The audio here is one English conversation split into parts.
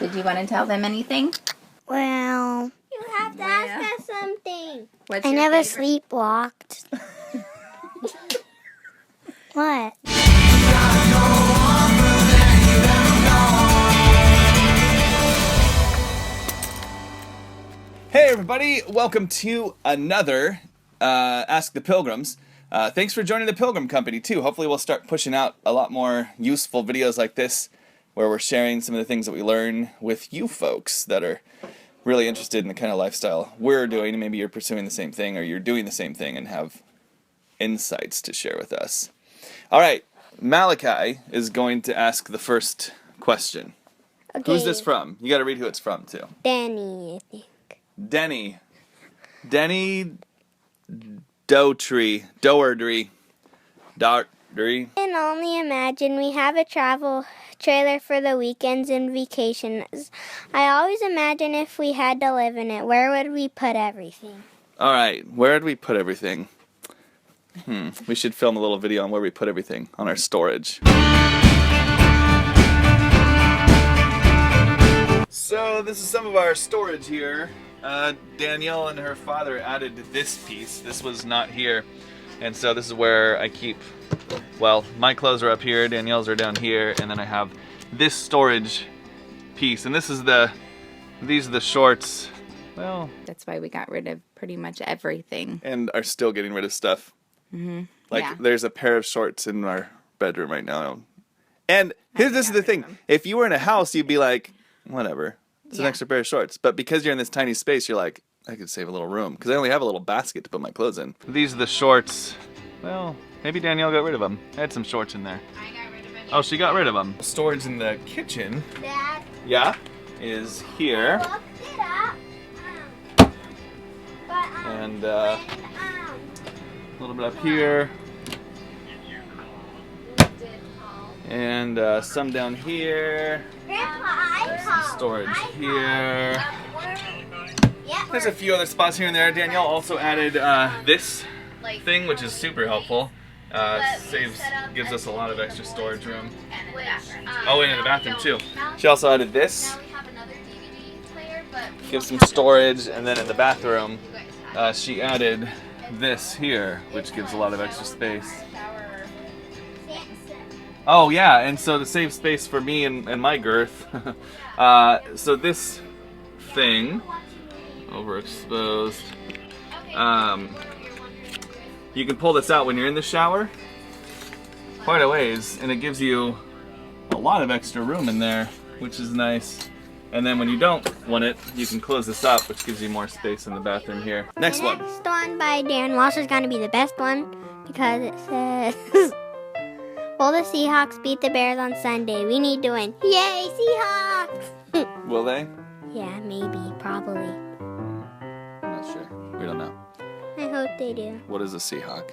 Did you want to tell them anything? Well, You have to ask us something. What's I your never favorite? sleepwalked. What? Hey everybody, welcome to another Ask the Pilgrims. Thanks for joining the Pilgrim Company too. Hopefully we'll start pushing out a lot more useful videos like this where we're sharing some of the things that we learn with you folks that are really interested in the kind of lifestyle we're doing, and maybe you're pursuing the same thing or you're doing the same thing and have insights to share with us. Alright, Malachi is going to ask the first question. Okay. Who's this from? You gotta read who it's from too. Danny, I think. Denny Dougherty. I can only imagine we have a travel trailer for the weekends and vacations. I always imagine if we had to live in it, where would we put everything? Alright, where did we put everything? We should film a little video on where we put everything on our storage. So this is some of our storage here. Danielle and her father added this piece. This was not here. And so this is where I keep, well, my clothes are up here, Danielle's are down here, and then I have this storage piece. And these are the shorts. Well, That's why we got rid of pretty much everything. and are still getting rid of stuff. Like, Yeah. there's a pair of shorts in our bedroom right now. And this is the thing. If you were in a house, you'd be like, whatever. It's an Yeah. extra pair of shorts. But because you're in this tiny space, you're like, I could save a little room. Because I only have a little basket to put my clothes in. These are the shorts. Well, maybe Danielle got rid of them. I had some shorts in there. I got rid of it. Oh, she got rid of them. Storage in the kitchen, Dad, yeah, is here. look it up. But, And a little bit up here. And some down here. Grandpa, I There's some called. storage here. Yep. There's a few other spots here and there. Danielle also added this thing, which is super helpful. Gives us a lot of extra storage room. Oh, and in the bathroom too. She also added this. Gives some storage, and then in the bathroom, she added this here, which gives a lot of extra space. Oh yeah, and so to save space for me and my girth, so this thing, overexposed, you can pull this out when you're in the shower, quite a ways, and it gives you a lot of extra room in there, which is nice. And then when you don't want it, you can close this up, which gives you more space in the bathroom here. Next one. The next one by Dan Walsh is going to be the best one because it says, will the Seahawks beat the Bears on Sunday? We need to win. Yay, Seahawks! Will they? Yeah, maybe, probably. I'm not sure. We don't know. I hope they do. What is a Seahawk?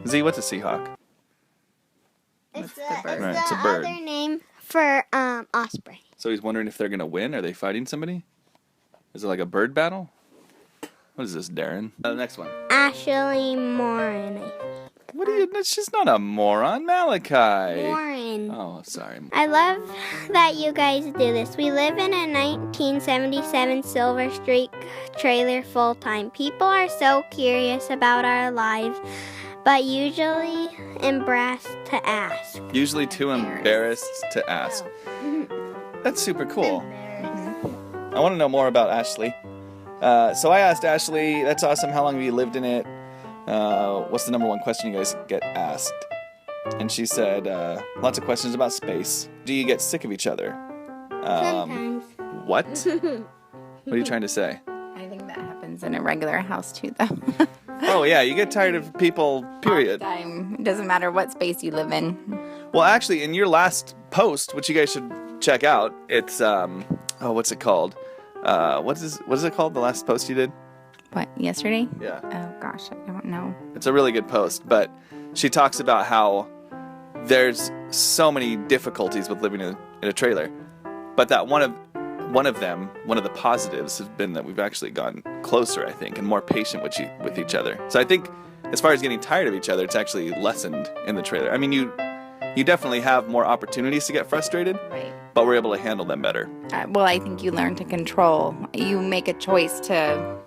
Z, what's a Seahawk? It's the bird? Right, it's a bird. other name for osprey. So he's wondering if they're going to win. Are they fighting somebody? Is it like a bird battle? What is this, Darren? The next one. Ashley Morin. What are you? She's not a moron, Malachi. Morin. Oh, sorry. I love that you guys do this. We live in a 1977 Silver Streak trailer full time. People are so curious about our lives, but usually embarrassed to ask. Usually too embarrassed to ask. That's super cool. I want to know more about Ashley. So I asked Ashley, that's awesome, how long have you lived in it? What's the number one question you guys get asked? And she said, lots of questions about space. Do you get sick of each other? Sometimes. What? What are you trying to say? I think that happens in a regular house too, though. Oh yeah, you get tired of people, period. All the time. It doesn't matter what space you live in. Well, actually, in your last post, which you guys should check out, it's, what's it called? What is it called, the last post you did? What, yesterday? Yeah. Oh gosh, I don't know. It's a really good post, but she talks about how there's so many difficulties with living in a trailer, but that one of the positives has been that we've actually gotten closer, I think, and more patient with each other. So I think as far as getting tired of each other, it's actually lessened in the trailer. I mean, you definitely have more opportunities to get frustrated, Right. but we're able to handle them better. Well, I think you learn to control. You make a choice to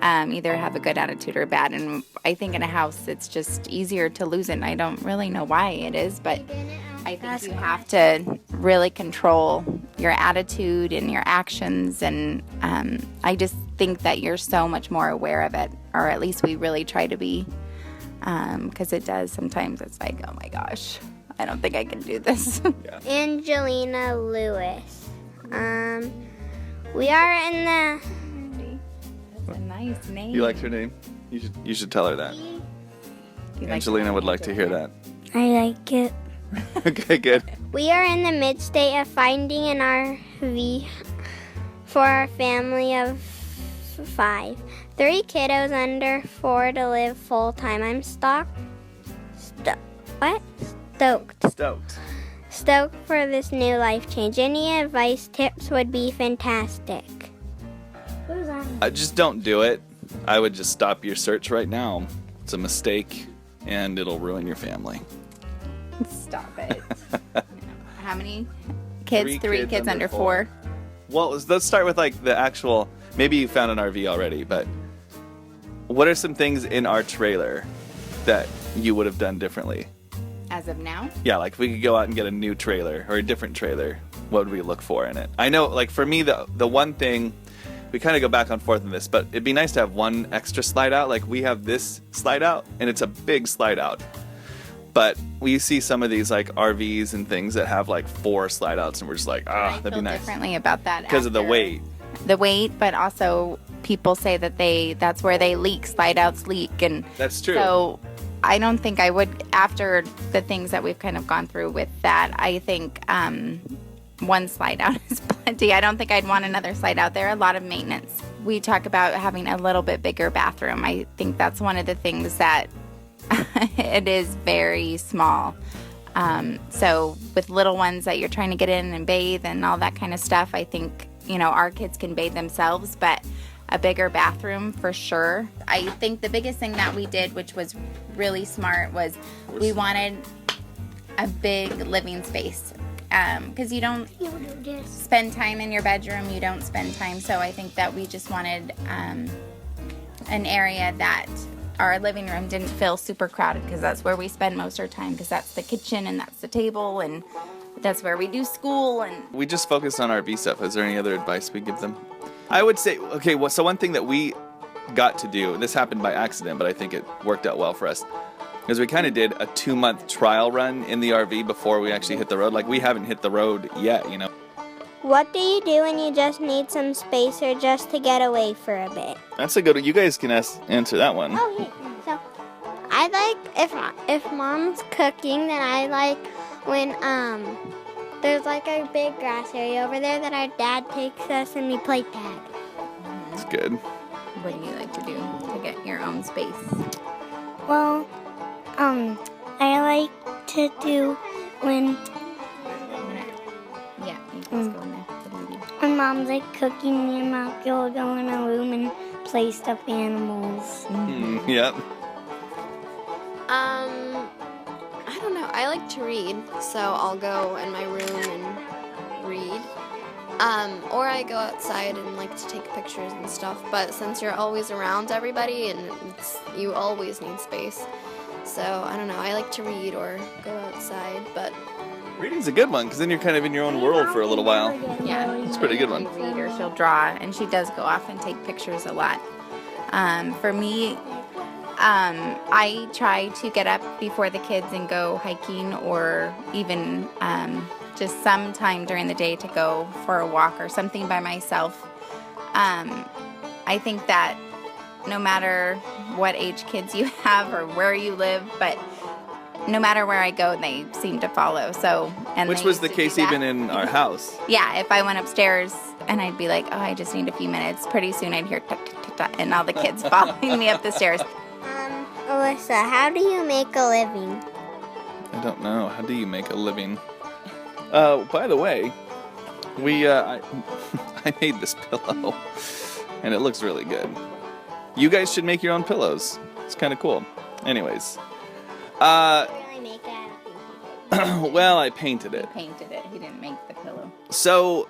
either have a good attitude or bad. And I think in a house, it's just easier to lose it. And I don't really know why it is, but I think you have to really control your attitude and your actions. And I just think that you're so much more aware of it, or at least we really try to be, because it does. Sometimes it's like, oh my gosh, I don't think I can do this. Angelina Lewis. We are in the... That's a nice name. You liked her name? You should tell her that. Angelina would like to hear that. I like it. Okay, good. We are in the mid-state of finding an RV for our family of 5. 3 kiddos under 4 to live full-time. I'm stoked for this new life change. Any advice, tips would be fantastic. Just don't do it. I would just stop your search right now. It's a mistake, and it'll ruin your family. Stop it. How many kids? 3 kids under 4. Well, let's start with like the actual. Maybe you found an RV already, but what are some things in our trailer that you would have done differently? As of now? Yeah, like if we could go out and get a new trailer or a different trailer, what would we look for in it? I know, like for me, the one thing, we kind of go back and forth on this, but it'd be nice to have one extra slide out. Like we have this slide out, and it's a big slide out. But we see some of these like RVs and things that have like 4 slide outs, and we're just like, that'd be nice. Differently about that Because of the weight. The weight, but also people say that that's where they leak. Slide outs leak, and That's true. So I don't think I would, after the things that we've kind of gone through with that, I think one slide out is plenty. I don't think I'd want another slide out there. A lot of maintenance. We talk about having a little bit bigger bathroom. I think that's one of the things that it is very small. So with little ones that you're trying to get in and bathe and all that kind of stuff, I think, our kids can bathe themselves, but a bigger bathroom for sure. I think the biggest thing that we did, which was really smart, was we wanted a big living space. Because you don't spend time in your bedroom, you don't spend time. So I think that we just wanted an area that our living room didn't feel super crowded, because that's where we spend most of our time, because that's the kitchen and that's the table and that's where we do school. And We just focus on RV stuff. Is there any other advice we give them? I would say, okay, well, so one thing that we got to do, and this happened by accident, but I think it worked out well for us, is we kind of did a 2-month trial run in the RV before we actually hit the road. Like, we haven't hit the road yet, What do you do when you just need some space or just to get away for a bit? That's a good one. You guys can answer that one. Oh, yeah. So, I like, if Mom's cooking, then I like when, there's like a big grass area over there that our dad takes us and we play tag. That's good. what do you like to do to get your own space? Well, I like to do when Yeah, you can just go in there. What do you do? when Mom's like cooking, me and Mom will go in a room and play stuffed animals. Yep. I don't know. I like to read, so I'll go in my room and read. Or I go outside and like to take pictures and stuff. But since you're always around everybody and you always need space, so I don't know. I like to read or go outside, but Reading's a good one because then you're kind of in your own world for a little while. Yeah, It's a pretty good one. Read or she'll draw, and she does go off and take pictures a lot. For me, I try to get up before the kids and go hiking, or even just sometime during the day to go for a walk or something by myself. I think that no matter what age kids you have or where you live, but no matter where I go, they seem to follow. So, and Which they was used the to do case that. even in our house. Yeah, if I went upstairs and I'd be like, oh, I just need a few minutes, pretty soon I'd hear tuck, tuck, tuck, tuck, and all the kids following me up the stairs. Alyssa, how do you make a living? I don't know. How do you make a living? By the way, I made this pillow, and it looks really good. You guys should make your own pillows. It's kind of cool. Anyways, Really make it out of thinking. Well, I painted it. He painted it. He didn't make the pillow. So,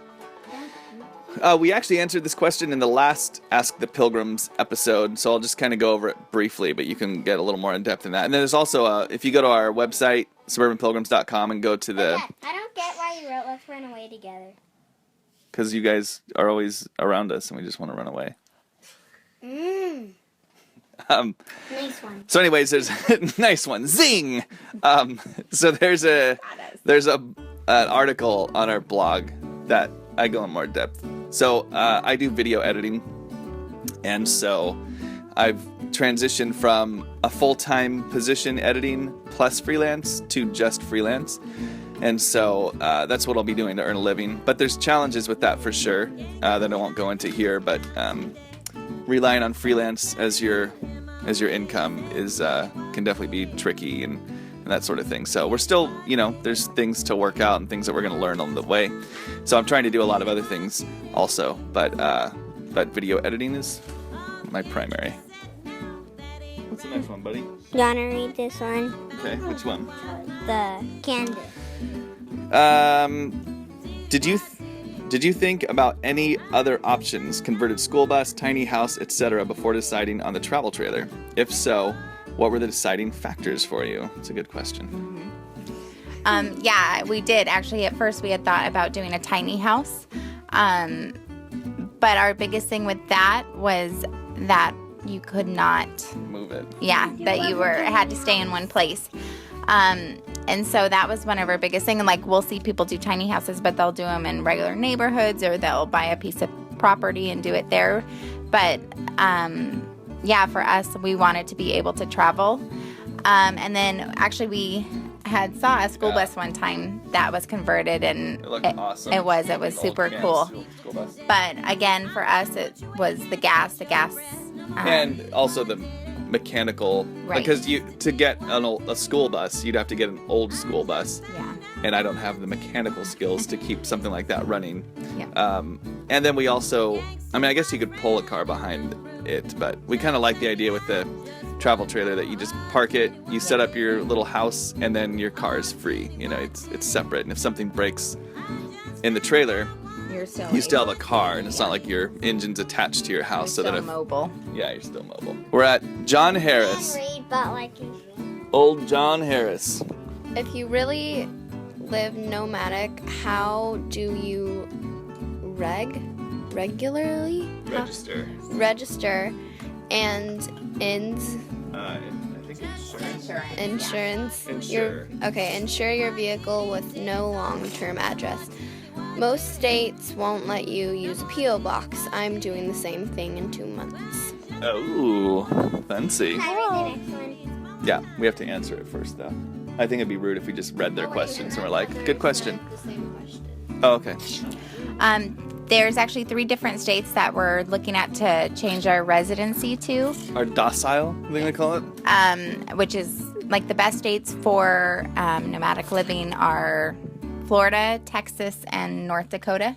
we actually answered this question in the last Ask the Pilgrims episode, so I'll just kind of go over it briefly, but you can get a little more in depth in that. And then there's also, if you go to our website, suburbanpilgrims.com, and go to the... Dad, I don't get why you wrote "Let's run away together." Because you guys are always around us, and we just want to run away. Nice one. So anyways, there's nice one. Zing! So there's an article on our blog that I go in more depth. So I do video editing, and so I've transitioned from a full-time position editing plus freelance to just freelance. And so that's what I'll be doing to earn a living. But there's challenges with that for sure that I won't go into here. But relying on freelance as your income is can definitely be tricky and that sort of thing. So we're still, there's things to work out and things that we're going to learn on the way. So I'm trying to do a lot of other things also. But video editing is my primary. What's the next one, buddy? Gonna read this one. Okay, which one? The Candace. Did you think about any other options, converted school bus, tiny house, etc., before deciding on the travel trailer? If so, what were the deciding factors for you? It's a good question. Yeah, we did. Actually, at first we had thought about doing a tiny house. But our biggest thing with that was that you could not Move it. Yeah, that you had to stay in one place. And so that was one of our biggest things. And like, we'll see people do tiny houses, but they'll do them in regular neighborhoods, or they'll buy a piece of property and do it there. But yeah, for us, we wanted to be able to travel. And then actually we saw a school bus one time that was converted, and It looked awesome. It was Like super old cool. School bus. But again, for us, it was the gas. And also the mechanical, Right. because to get a school bus, you'd have to get an old school bus, Yeah. and I don't have the mechanical skills to keep something like that running. Yeah. And then we also, I guess you could pull a car behind it, but we kind of like the idea with the travel trailer that you just park it, you set up your little house, and then your car is free. It's separate, and if something breaks in the trailer, you still have a car, and it's not like your engine's attached to your house. You're so that still mobile. Yeah, you're still mobile. We're at John Harris. Read, but like Old John Harris. If you really live nomadic, how do you regularly register and I think Insurance. insure your vehicle with no long-term address. Most states won't let you use a P.O. box. I'm doing the same thing in 2 months. Oh, fancy. Can I read the next one? Yeah, we have to answer it first, though. I think it'd be rude if we just read their questions and we're like, good question. The same question. Oh, okay. There's actually 3 different states that we're looking at to change our residency to, Our docile, I think they call it. which is like the best states for nomadic living are Florida, Texas, and North Dakota.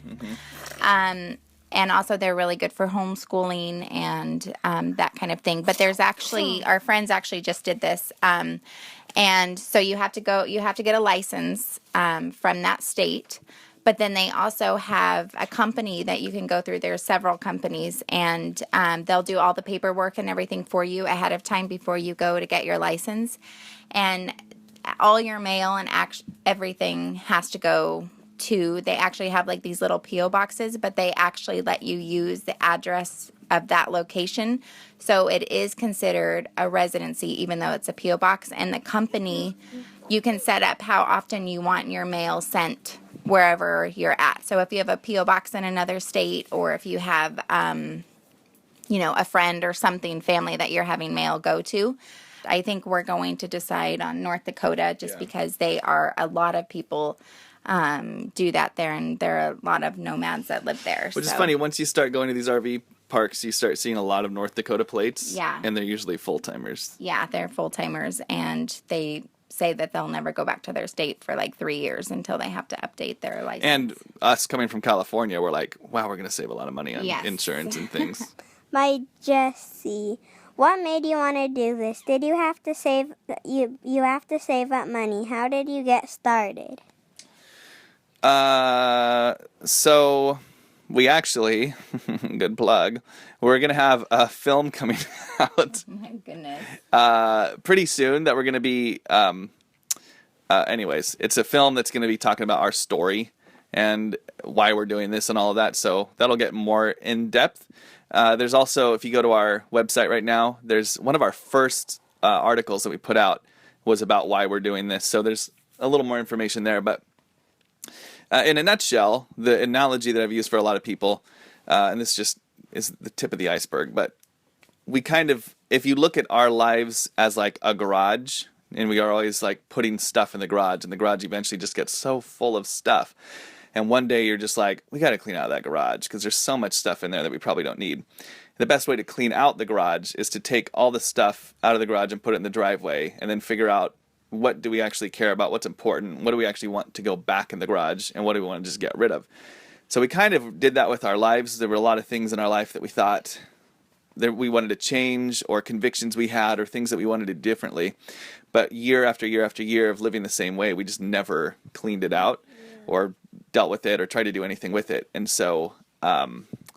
And also they're really good for homeschooling and that kind of thing. But there's actually, our friends actually just did this. And so you have to get a license from that state. But then they also have a company that you can go through. There's several companies, and they'll do all the paperwork and everything for you ahead of time before you go to get your license. And all your mail and everything has to go to, they actually have like these little P.O. boxes, but they actually let you use the address of that location. So it is considered a residency, even though it's a P.O. box. And the company, you can set up how often you want your mail sent wherever you're at. So if you have a P.O. box in another state, or if you have, a friend or something, family that you're having mail go to, I think we're going to decide on North Dakota just because a lot of people do that there, and there are a lot of nomads that live there. Which is funny, once you start going to these RV parks, you start seeing a lot of North Dakota plates. Yeah. And they're usually full-timers. Yeah, they're full-timers, and they say that they'll never go back to their state for like 3 years until they have to update their license. And us coming from California, we're like, wow, we're going to save a lot of money on Yes. insurance and things. By Jesse. What made you want to do this? Did you have to save you have to save up money? How did you get started? So we actually, good plug, we're going to have a film coming out My goodness. pretty soon that we're going to be, anyways, it's a film that's going to be talking about our story and why we're doing this and all of that. So that'll get more in depth. There's also, if you go to our website right now, there's one of our first articles that we put out was about why we're doing this. So there's a little more information there, but in a nutshell, the analogy that I've used for a lot of people, and this just is the tip of the iceberg, but we kind of, if you look at our lives as like a garage, and we are always like putting stuff in the garage, and the garage eventually just gets so full of stuff. And one day you're just like, we got to clean out that garage because there's so much stuff in there that we probably don't need. The best way to clean out the garage is to take all the stuff out of the garage and put it in the driveway, and then figure out what do we actually care about, what's important, what do we actually want to go back in the garage, and what do we want to just get rid of. So we kind of did that with our lives. There were a lot of things in our life that we thought that we wanted to change, or convictions we had, or things that we wanted to do differently. But year after year after year of living the same way, we just never cleaned it out or dealt with it or tried to do anything with it. And so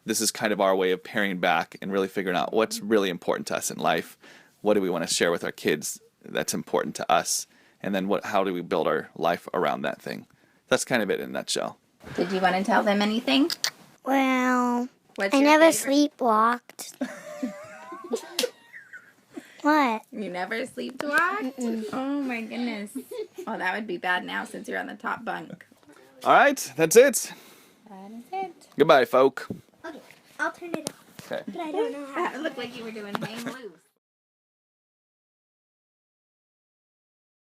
this is kind of our way of paring back and really figuring out what's really important to us in life. What do we want to share with our kids that's important to us? And then how do we build our life around that thing? That's kind of it in a nutshell. Did you want to tell them anything? Well, What's I your never favorite? sleepwalked. What? You never sleepwalked? Oh my goodness. Oh, that would be bad now since you're on the top bunk. All right, that's it. That is it. Goodbye, folk. Okay, I'll turn it off. Okay. But I don't know how. That looked like you were doing hang loose.